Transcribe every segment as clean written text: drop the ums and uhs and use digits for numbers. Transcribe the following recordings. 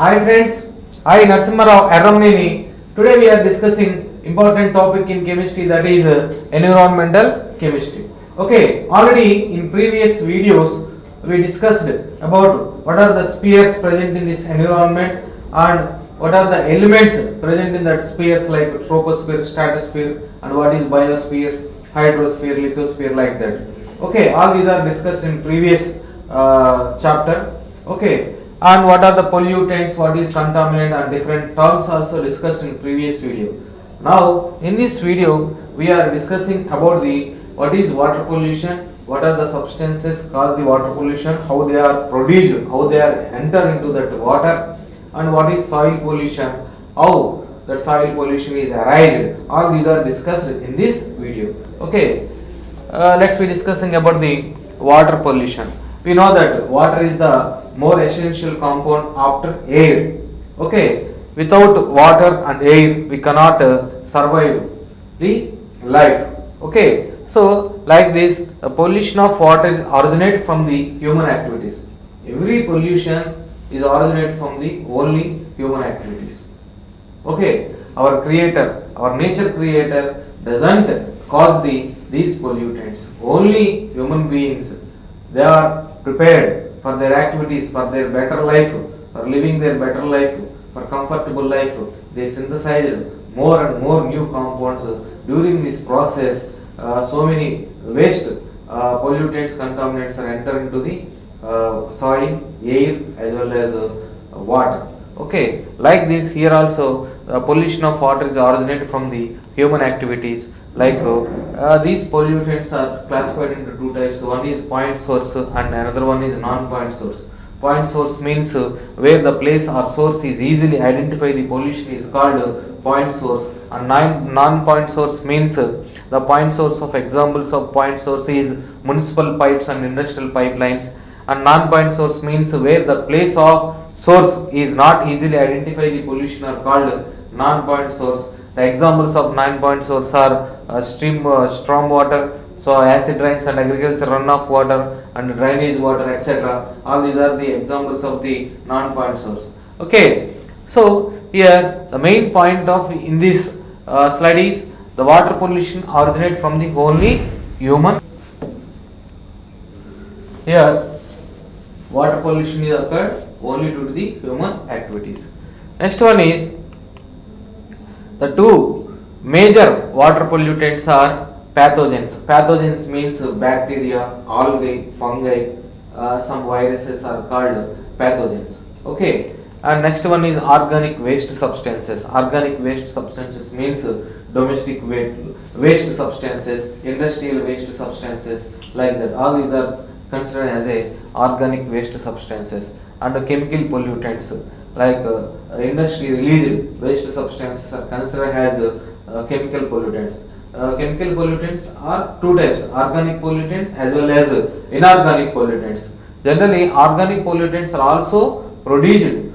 Hi friends, I Narasimha Rao Arramneni. Today we are discussing important topic in chemistry, that is environmental chemistry. Okay, already in previous videos we discussed about what are the spheres present in this environment and what are the elements present in that spheres like troposphere, stratosphere, and what is biosphere, hydrosphere, lithosphere, like that. Okay, all these are discussed in previous chapter. Okay, and what are the pollutants, what is contaminant, and different terms also discussed in previous video. Now in this video we are discussing about the what is water pollution, what are the substances cause the water pollution, how they are produced, how they are enter into that water, and what is soil pollution, how that soil pollution is arised. All these are discussed in this video. Okay, let's be discussing about the water pollution. We know that water is the more essential compound after air. Okay, without water and air we cannot survive the life. Okay, so like this, the pollution of water is originate from the human activities. Every pollution is originate from the only human activities. Okay, our creator, our nature creator doesn't cause these pollutants. Only human beings, they are prepared for their activities, for their better life, for living their better life, for comfortable life. They synthesize more and more new compounds. During this process, so many waste pollutants, contaminants are enter into the soil, air, as well as water. Okay, like this here also pollution of water is originated from the human activities. Like these pollutants are classified into two types. One is point source and another one is non-point source. Point source means where the place or source is easily identified, the pollution is called point source. And non-point source means the point source of examples of point source is municipal pipes and industrial pipelines. And non-point source means where the place of source is not easily identified, the pollution are called non-point source. The examples of non-point source are storm water, so acid rains and agriculture runoff water and drainage water, etc. All these are the examples of the non-point source. Okay, so here the main point of in this slide is the water pollution originate from the only human. Here water pollution is occurred only due to the human activities. Next one is the two major water pollutants are pathogens. Pathogens means bacteria, algae, fungi, some viruses are called pathogens. Okay, and next one is organic waste substances. Organic waste substances means domestic waste substances, industrial waste substances, like that. All these are considered as a organic waste substances. And chemical pollutants like industry released waste substances are considered as chemical pollutants. Chemical pollutants are two types: organic pollutants as well as inorganic pollutants. Generally, organic pollutants are also produced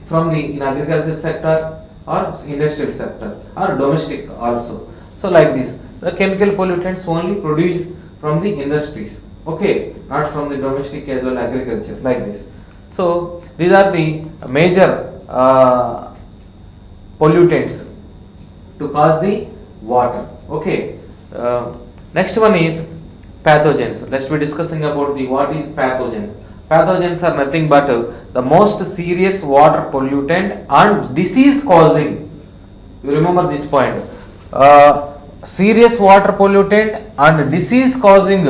from the in agriculture sector or industrial sector or domestic also. So like this, the chemical pollutants only produced from the industries. Okay, not from the domestic as well agriculture, like this. So these are the major pollutants to cause the water. Okay, next one is pathogens. Let's be discussing about the what is pathogens. Pathogens are nothing but the most serious water pollutant and disease causing. You remember this point. Serious water pollutant and disease causing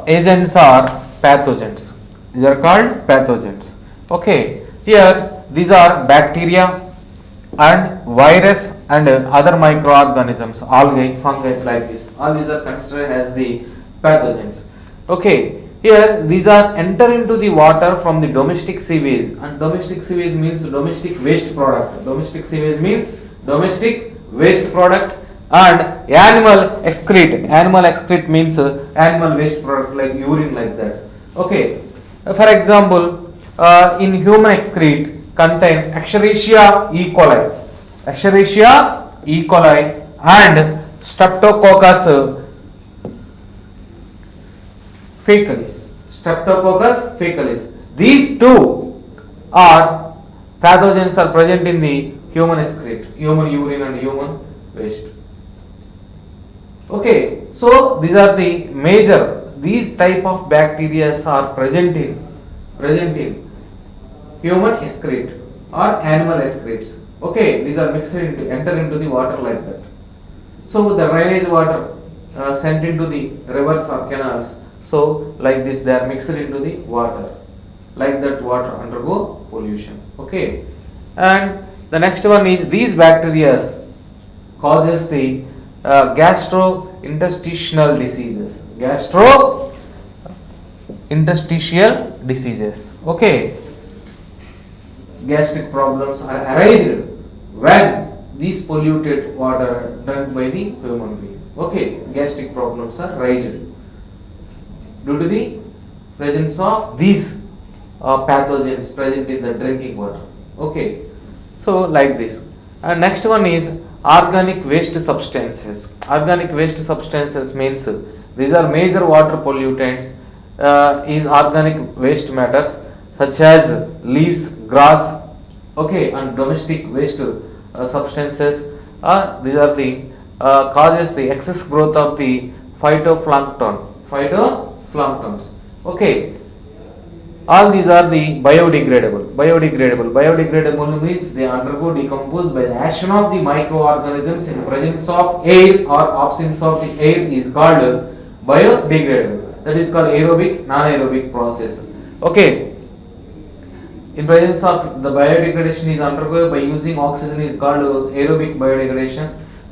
agents are pathogens. These are called pathogens. Okay, here these are bacteria and virus and other microorganisms, algae, fungi, like this. All these are considered as the pathogens. Okay, here these are enter into the water from the domestic sewage, and domestic sewage means domestic waste product. Domestic sewage means domestic waste product. And animal excrete. Animal excrete means animal waste product like urine, like that. Okay. For example, in human excrete contain Escherichia E. coli, Escherichia E. coli and Streptococcus faecalis. Streptococcus faecalis. These two or pathogens are present in the human excrete, human urine and human waste. Okay, so these are the major, these type of bacteria are present in human excrete or animal excretes. Okay, these are enter into the water like that. So the drainage water sent into the rivers or canals, so like this they are mixed into the water, like that water undergo pollution. Okay, and the next one is these bacteria causes the gastrointestinal diseases. Gastrointestinal diseases. Okay, gastric problems are arised when these polluted water are drunk by the human being. Okay, gastric problems are raised due to the presence of these pathogens present in the drinking water. Okay, so like this. And next one is organic waste substances. Organic waste substances means these are major water pollutants. Is organic waste matters such as leaves, grass, okay, and domestic waste substances. These are the causes the excess growth of the phytoplanktons. Okay, all these are the biodegradable means they undergo decompose by the action of the microorganisms in presence of air or absence of the air is called biodegradable. That is called aerobic non-aerobic process. Okay, in presence of the biodegradation is undergo by using oxygen is called aerobic biodegradation.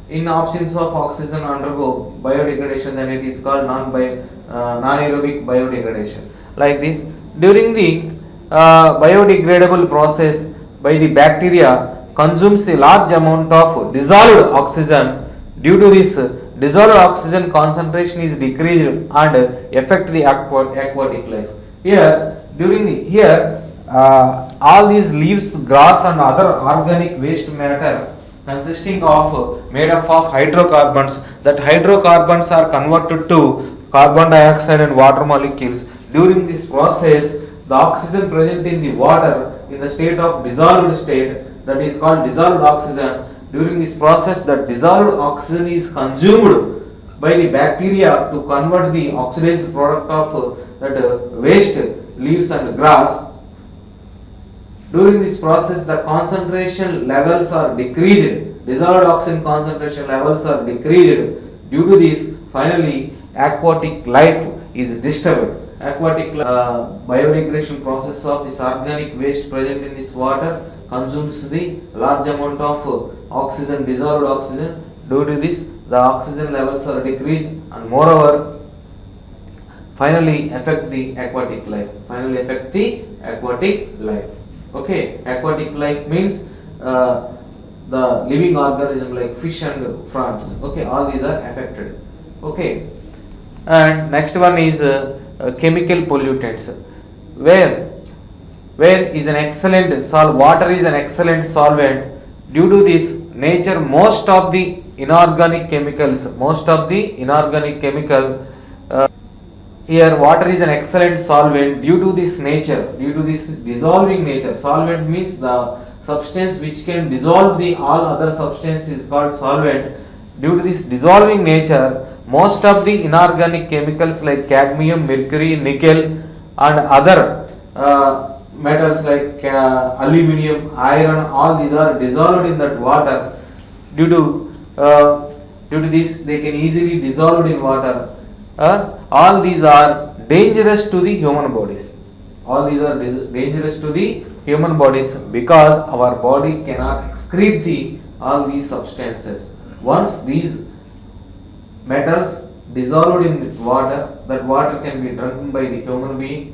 In absence of oxygen undergo biodegradation, then it is called non-aerobic biodegradation. Like this, during the biodegradable process by the bacteria consumes a large amount of dissolved oxygen. Due to this, dissolved oxygen concentration is decreased and affect the aquatic life. All these leaves, grass and other organic waste matter consisting of made up of hydrocarbons. That hydrocarbons are converted to carbon dioxide and water molecules. During this process, the oxygen present in the water in the state of dissolved state, that is called dissolved oxygen. During this process, the dissolved oxygen is consumed by the bacteria to convert the oxidized product of that waste, leaves and grass. During this process, the concentration levels are decreased, dissolved oxygen concentration levels are decreased. Due to this, finally, aquatic life is disturbed. Aquatic biodegradation process of this organic waste present in this water consumes the large amount of oxygen, dissolved oxygen. Due to this, the oxygen levels are decreased and moreover, finally affect the aquatic life. Okay, aquatic life means the living organism like fish and frogs. Okay, all these are affected. Okay, and next one is chemical pollutants, where is an excellent water is an excellent solvent. Due to this nature, most of the inorganic chemicals, here water is an excellent solvent due to this dissolving nature. Solvent means the substance which can dissolve the all other substances is called solvent. Due to this dissolving nature, most of the inorganic chemicals like cadmium, mercury, nickel and other metals like aluminium, iron, all these are dissolved in that water. Due to this, they can easily dissolve in water. All these are dangerous to the human bodies. Because our body cannot excrete all these substances. Once these metals dissolved in water, that water can be drunk by the human being.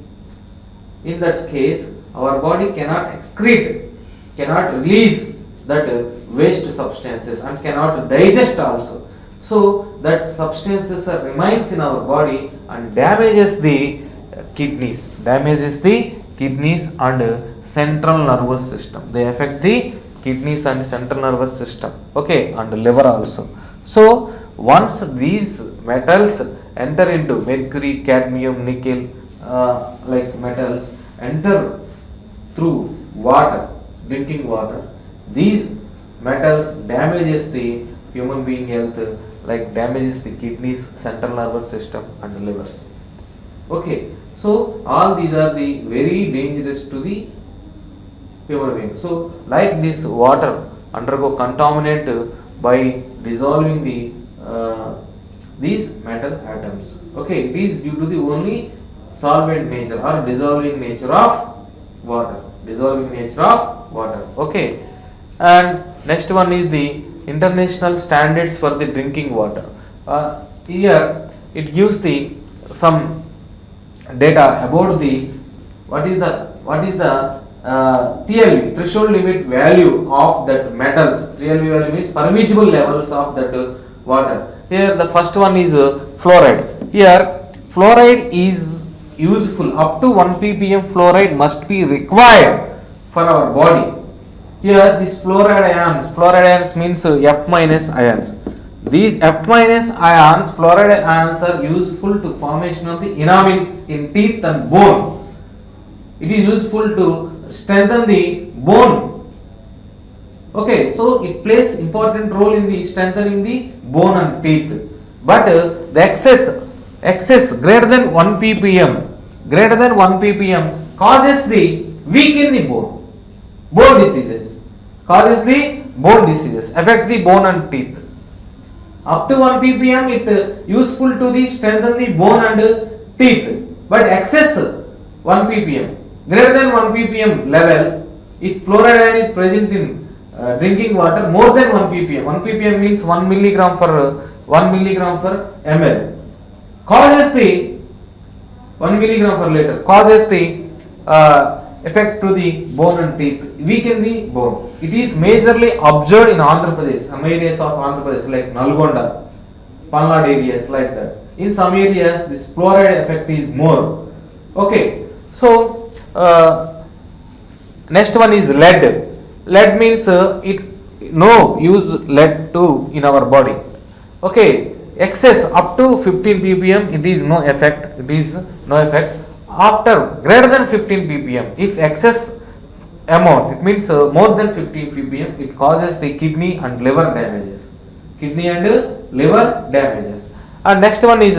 In that case, our body cannot release that waste substances and cannot digest also. So that substances remains in our body and damages the kidneys and central nervous system. They affect the kidneys and central nervous system. Okay, and liver also. So once these metals enter into mercury, cadmium, nickel, like metals enter through water, drinking water. These metals damages the human being health, like damages the kidneys, central nervous system and livers. Okay, so all these are the very dangerous to the human being. So like this water undergo contaminate by dissolving the these metal atoms. Okay, it is due to the only solvent nature or dissolving nature of water. Dissolving nature of water. Okay, and next one is the international standards for the drinking water. Here it gives the some data about the what is the TLV, threshold limit value of that metals. TLV value means permissible levels of that water. Here the first one is fluoride. Here fluoride is useful, up to 1 ppm fluoride must be required for our body. Here this fluoride ions means F minus ions. These F minus ions, fluoride ions are useful to formation of the enamel in teeth and bone. It is useful to strengthen the bone. Okay, so it plays important role in the strengthening the bone and teeth. But the excess greater than 1 ppm causes the weaken the bone diseases, affect the bone and teeth. Up to 1 ppm it useful to the strengthen the bone and teeth, but excess 1 ppm, greater than 1 ppm level, if fluoride ion is present in drinking water more than 1 ppm, 1 ppm means 1 milligram per ml, causes the 1 milligram per liter, causes the effect to the bone and teeth, weaken the bone. It is majorly observed in Andhra Pradesh, some areas of Andhra Pradesh like Nalgonda, Palnad areas like that. In some areas this fluoride effect is more. Okay, so next one is lead. Lead means no use lead to in our body. Okay, excess up to 15 ppm it is no effect. After greater than 15 ppm, if excess amount, it means more than 15 ppm, it causes the kidney and liver damages. And next one is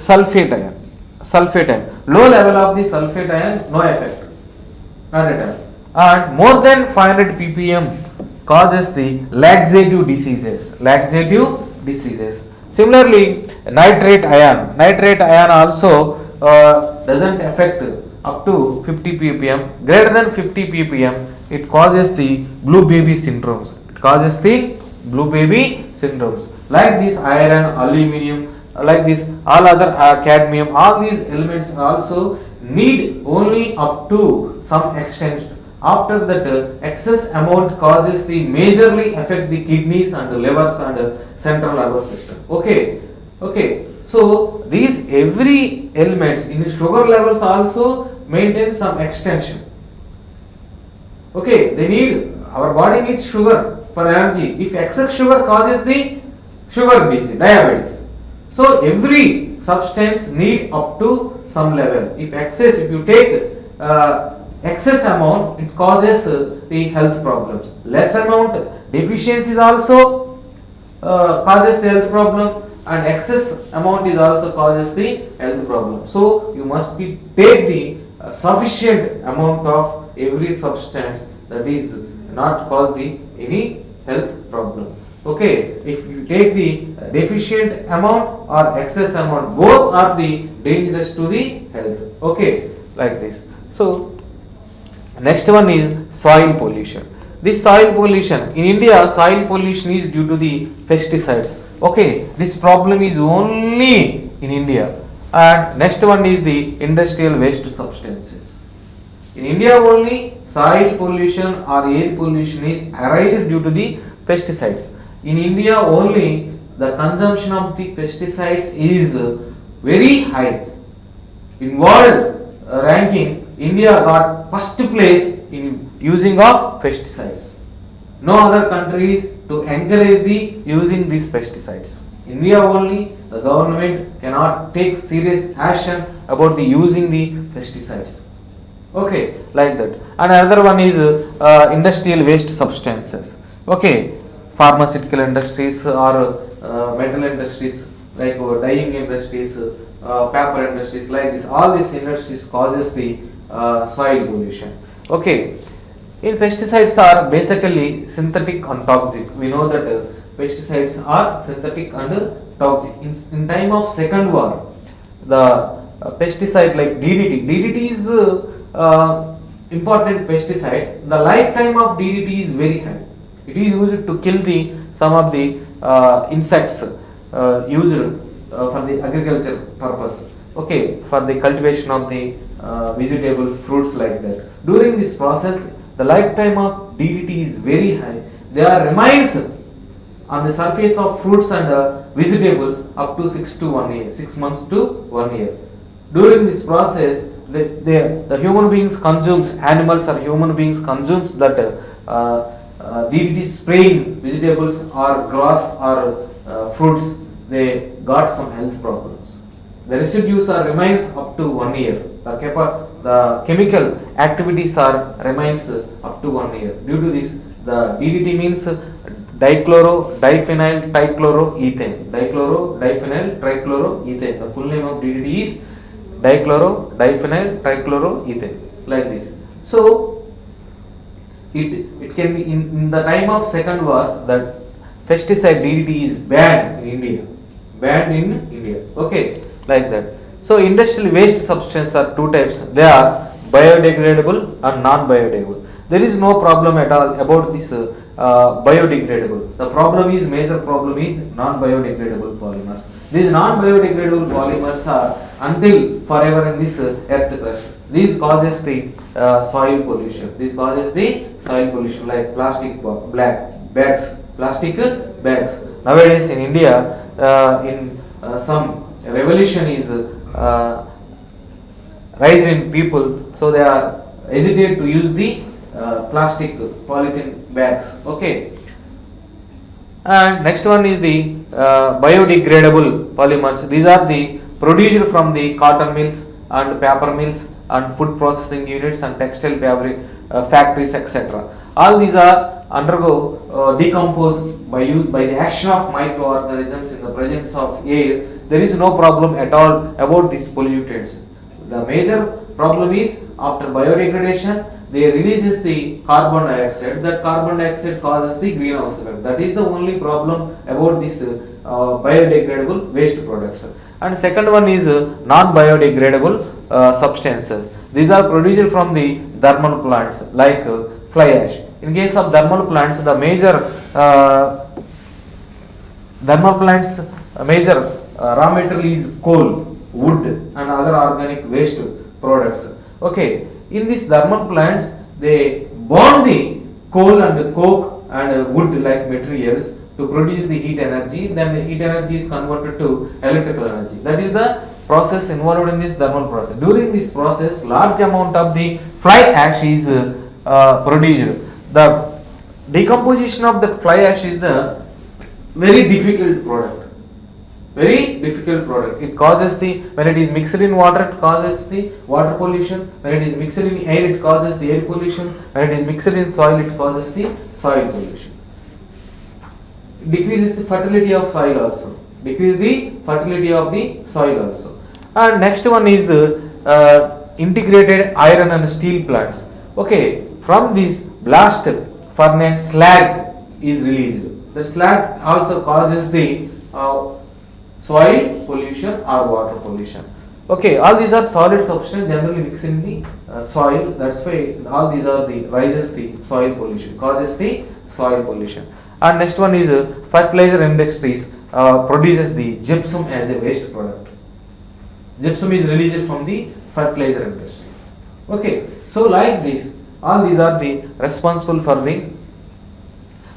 sulfate ion. Low level of the sulfate ion, no effect, not at all. And more than 500 ppm causes the laxative diseases. Similarly, nitrate ion also doesn't affect up to 50 ppm. Greater than 50 ppm, it causes the blue baby syndromes. Like this iron, aluminium, like this all other cadmium, all these elements also need only up to some extent. After that, excess amount causes the majorly affect the kidneys and the livers and central nervous system. Okay. So these every elements in sugar levels also maintain some extension. Okay, our body needs sugar for energy. If excess sugar causes the sugar disease, diabetes. So every substance need up to some level. If you take excess amount, it causes the health problems. Less amount, deficiencies also causes the health problem, and excess amount is also causes the health problem. So you must take the sufficient amount of every substance, that is not cause any health problem. Okay, if you take the deficient amount or excess amount, both are the dangerous to the health. Okay, like this. So next one is soil pollution. This soil pollution in India, soil pollution is due to the pesticides. Okay, this problem is only in India. And next one is the industrial waste substances. In India only soil pollution or air pollution is arised due to the pesticides. In India only the consumption of the pesticides is very high. In world ranking, India got first place in using of pesticides. No other countries to encourage the using these pesticides. India only the government cannot take serious action about the using the pesticides. Okay, like that. And another one is industrial waste substances. Okay, pharmaceutical industries or metal industries like dyeing industries, paper industries like this. All these industries causes the soil pollution. Okay, in pesticides are basically synthetic and toxic. We know that pesticides are synthetic and toxic. In time of Second War, the pesticide like DDT is important pesticide. The lifetime of DDT is very high. It is used to kill the some of the insects used for the agriculture purpose. Okay, for the cultivation of the vegetables, fruits like that. During this process, the lifetime of DDT is very high. There remains on the surface of fruits and vegetables up to 6 months to 1 year. During this process, the human beings consumes, animals or human beings consumes that DDT spraying vegetables or grass or fruits, they got some health problems. The residues are remains up to 1 year. The chemical activities are remains up to 1 year. Due to this, the DDT means dichloro diphenyl trichloroethane. Dichloro diphenyl trichloroethane. The full name of DDT is dichloro diphenyl trichloroethane. Like this. So it can be in the time of Second War that pesticide DDT is banned in India. Banned in India. Okay, like that. So industrial waste substances are two types. They are biodegradable and non-biodegradable. There is no problem at all about this biodegradable. The problem is, major problem is non-biodegradable polymers. These non-biodegradable polymers are until forever in this earth crust. This causes the soil pollution. This causes the soil pollution like plastic bags. Plastic bags. Nowadays in India, in some revolution is raised in people, so they are hesitate to use the plastic polythene bags. Okay. And next one is the biodegradable polymers. These are the produced from the cotton mills and paper mills and food processing units and textile fabric factories, etc. All these are undergo decomposed by the action of microorganisms in the presence of air. There is no problem at all about these pollutants. The major problem is after biodegradation, they releases the carbon dioxide. That carbon dioxide causes the greenhouse effect. That is the only problem about this biodegradable waste products. And second one is non-biodegradable substances. These are produced from the thermal plants like fly ash. In case of thermal plants, the major major raw material is coal, wood, and other organic waste products. Okay, in these thermal plants, they burn the coal and coke and wood like materials to produce the heat energy. Then the heat energy is converted to electrical energy. That is the process involved in this thermal process. During this process, large amount of the fly ash is produced. The decomposition of that fly ash is the very difficult product. Very difficult product. It causes when it is mixed in water, it causes the water pollution. When it is mixed in air, it causes the air pollution. When it is mixed in soil, it causes the soil pollution. It decreases the fertility of soil also. Decrease the fertility of the soil also. And next one is the integrated iron and steel plants. Okay, from this blast furnace slag is released. The slag also causes the soil pollution or water pollution. Okay, all these are solid substances generally mixed in the soil. That's why all these are rises the soil pollution, causes the soil pollution. And next one is fertilizer industries produces the gypsum as a waste product. Gypsum is released from the fertilizer industries. Okay, so like this, all these are the responsible for the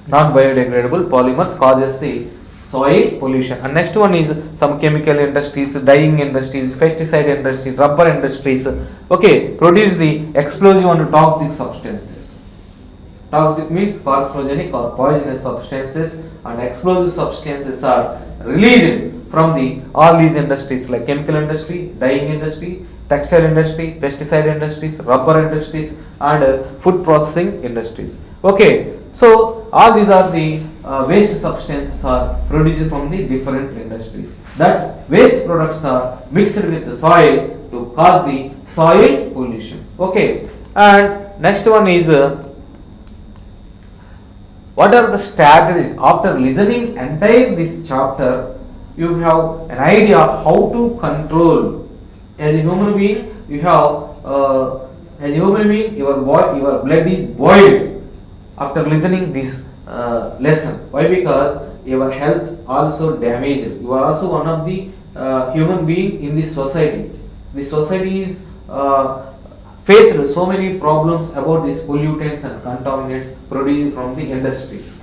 non-biodegradable polymers causes the soil pollution. And next one is some chemical industries, dyeing industries, pesticide industries, rubber industries. Okay, produce the explosive and toxic substances. Toxic means carcinogenic or poisonous substances, and explosive substances are released from all these industries like chemical industry, dyeing industry, textile industry, pesticide industries, rubber industries, and food processing industries. Okay, so all these are the waste substances are produced from the different industries. That waste products are mixed with the soil to cause the soil pollution. Okay, and next one is what are the strategies? After listening entire this chapter, you have an idea how to control. As a human being, you have as a human being, your blood is boiled after listening this lesson. Why? Because your health also damaged. You are also one of the human being in this society. The society is faced so many problems about these pollutants and contaminants produced from the industries.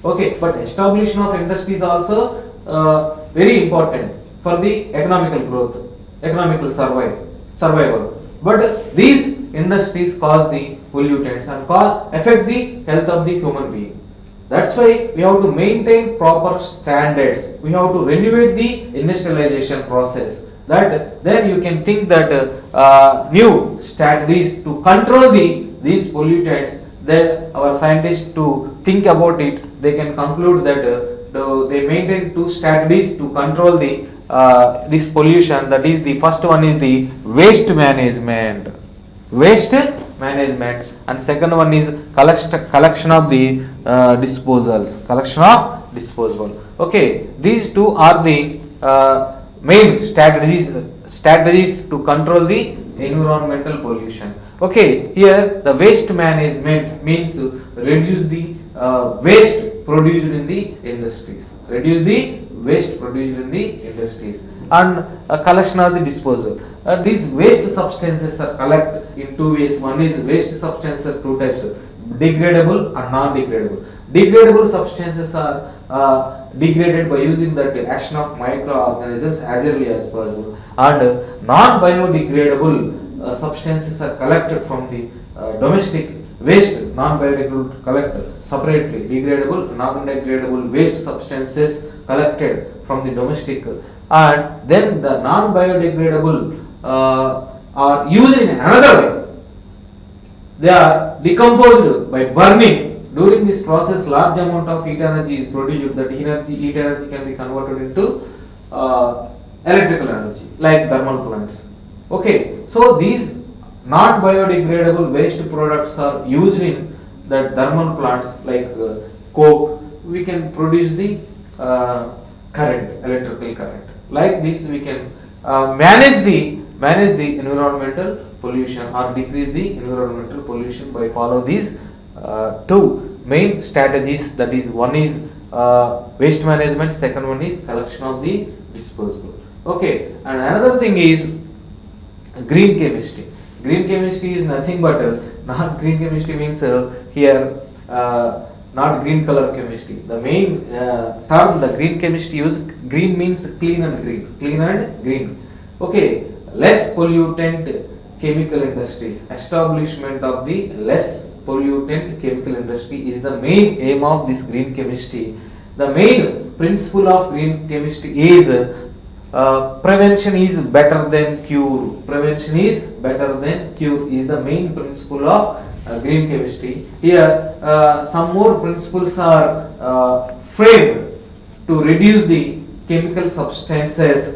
Okay, but establishment of industries also very important for the economical growth, economical survival. But these industries cause the pollutants and affect the health of the human being. That's why we have to maintain proper standards. We have to renovate the industrialization process. That then you can think that new strategies to control these pollutants. Then our scientists to think about it. They can conclude that they maintain two strategies to control the this pollution. That is, the first one is the waste management. Waste management, and second one is collection of the disposals. Collection of disposal. Okay, these two are the main strategies to control the environmental pollution. Okay, here the waste management means reduce the waste produced in the industries. Reduce the waste produced in the industries, and collection of the disposal. These waste substances are collected in two ways. One is waste substances, two types: degradable and non-degradable. Degradable substances are degraded by using the action of microorganisms as early as possible, and non-biodegradable substances are collected from the domestic waste. Non-biodegradable collected separately. Degradable, non-degradable waste substances collected from the domestic, and then the non-biodegradable are used in another way. They are decomposed by burning. During this process, large amount of heat energy is produced. That heat energy can be converted into electrical energy, like thermal plants. Okay, so these non-biodegradable waste products are used in the thermal plants, like coke. We can produce the current, electrical current. Like this, we can manage the environmental pollution or decrease the environmental pollution by follow these two main strategies. That is, one is waste management, second one is collection of the disposal. Okay, and another thing is green chemistry. Green chemistry is nothing but not green chemistry means here not green color chemistry. The main term the green chemistry use, green means clean and green. Clean and green. Okay, less pollutant chemical industries. Establishment of the less pollutant chemical industry is the main aim of this green chemistry. The main principle of green chemistry is prevention is better than cure. Prevention is better than cure is the main principle of green chemistry. Here some more principles are framed to reduce the chemical substances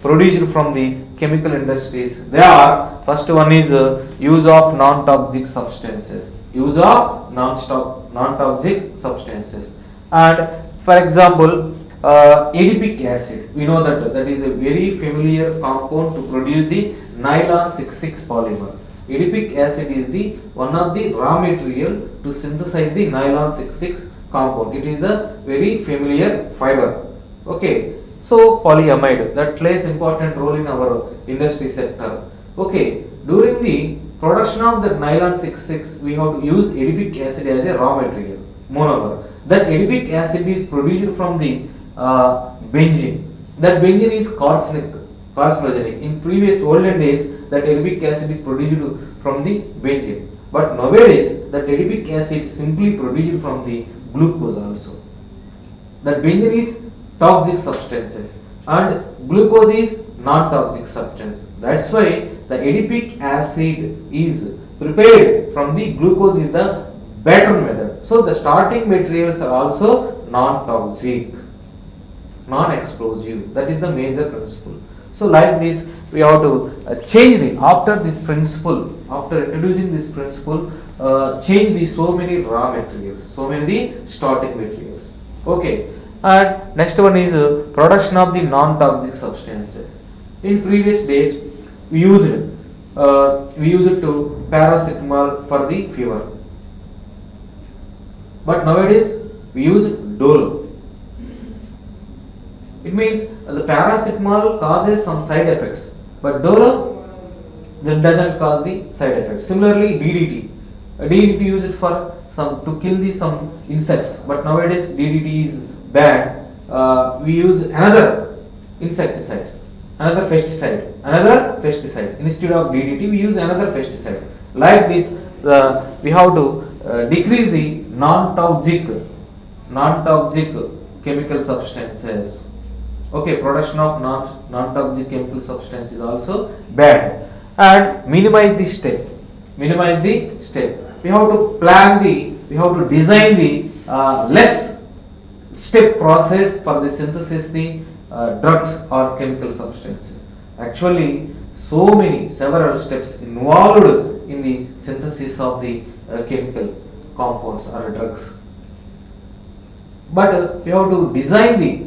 produced from the chemical industries. They are, first one is use of non-toxic substances. Use of non-toxic substances. And for example, adipic acid. We know that is a very familiar compound to produce the nylon 6,6 polymer. Adipic acid is the one of the raw material to synthesize the nylon 6,6 compound. It is the very familiar fiber. Okay, so polyamide that plays important role in our industry sector. Okay, during the production of the nylon 6,6 we have used adipic acid as a raw material, monomer. That adipic acid is produced from the benzene. That benzene is carcinogenic. In previous olden days, that adipic acid is produced from the benzene. But nowadays, that adipic acid is simply produced from the glucose also. That benzene is toxic substances and glucose is non-toxic substance. That's why the adipic acid is prepared from the glucose is the better method. So the starting materials are also non-toxic, non-explosive. That is the major principle. So like this, we have to change the after this principle, after introducing this principle, change the so many raw materials, so many the starting materials. Okay, and next one is production of the non-toxic substances. In previous days, we used to paracetamol for the fever, but nowadays we use Dolo. It means the paracetamol causes some side effects, but Dolo doesn't cause the side effects. Similarly, DDT. DDT used for to kill some insects, but nowadays DDT is banned. We use another insecticides, another pesticide instead of DDT. We use another pesticide. Like this, we have to decrease the non-toxic chemical substances. Okay, production of non-toxic chemical substance is also bad, and minimize the step. We have to we have to design the less step process for the synthesis the drugs or chemical substances. Actually, several steps involved in the synthesis of the chemical compounds or drugs. But we have to design the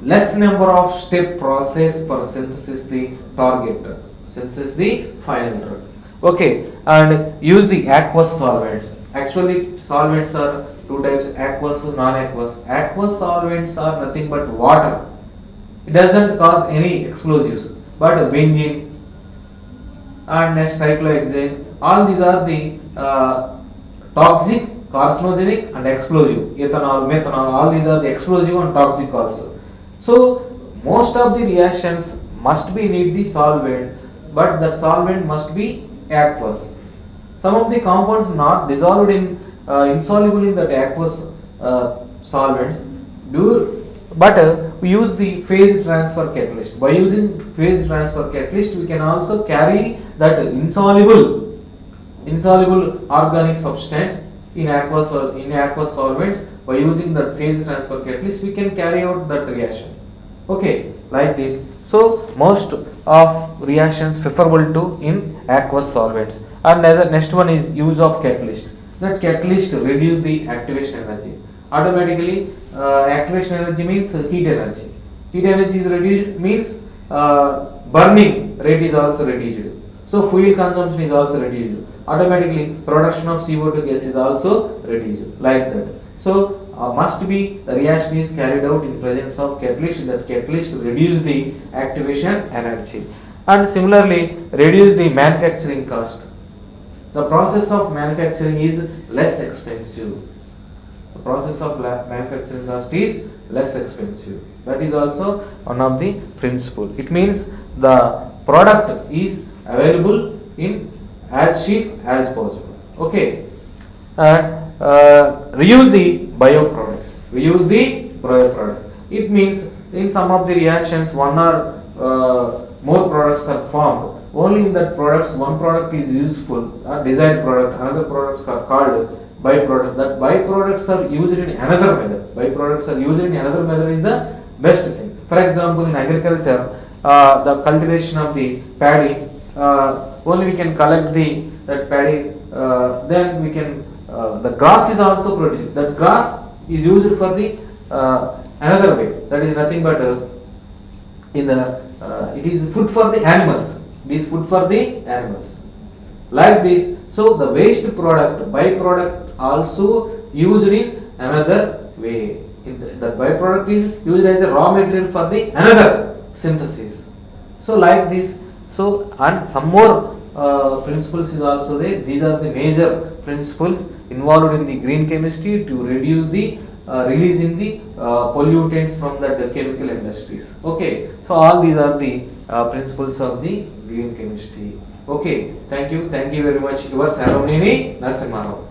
less number of step process for synthesis the target drug, synthesis the final drug. Okay, and use the aqueous solvents. Actually, solvents are two types: aqueous, non-aqueous. Aqueous solvents are nothing but water. It doesn't cause any explosives. But benzene and next cyclohexane, all these are the toxic, carcinogenic and explosive. Ethanol, methanol, all these are the explosive and toxic also. So most of the reactions must be need the solvent, but the solvent must be aqueous. Some of the compounds not dissolved in insoluble in that aqueous solvents but we use the phase transfer catalyst. By using phase transfer catalyst, we can also carry that insoluble organic substance in aqueous solvents. By using that phase transfer catalyst, we can carry out that reaction. Okay, like this. So most of reactions preferable to in aqueous solvents. And next one is use of catalyst. That catalyst reduce the activation energy. Automatically, activation energy means heat energy. Heat energy is reduced means burning rate is also reduced. So fuel consumption is also reduced. Automatically, production of CO2 gas is also reduced. Like that. So must be the reaction is carried out in presence of catalyst. That catalyst reduce the activation energy. And similarly, reduce the manufacturing cost. The process of manufacturing is less expensive. The process of manufacturing cost is less expensive. That is also one of the principle. It means the product is available in as cheap as possible. Okay, and reuse the bioproducts. It means in some of the reactions, one or more products are formed. Only in that products, one product is useful, desired product, another products are called byproducts. That byproducts are used in another method. Byproducts are used in another method is the best thing. For example, in agriculture, the cultivation of the paddy, only we can collect that paddy, then we can, the grass is also produced. That grass is used for the another way. That is nothing but it is food for the animals. It is food for the animals. Like this. So the waste product, byproduct also used in another way. The byproduct is used as a raw material for the another synthesis. So like this. So and some more principles is also there. These are the major principles involved in the green chemistry to reduce the releasing the pollutants from the chemical industries. Okay, so all these are the principles of the green chemistry. Okay, thank you very much. Yours Saravneni Narasimha Rao.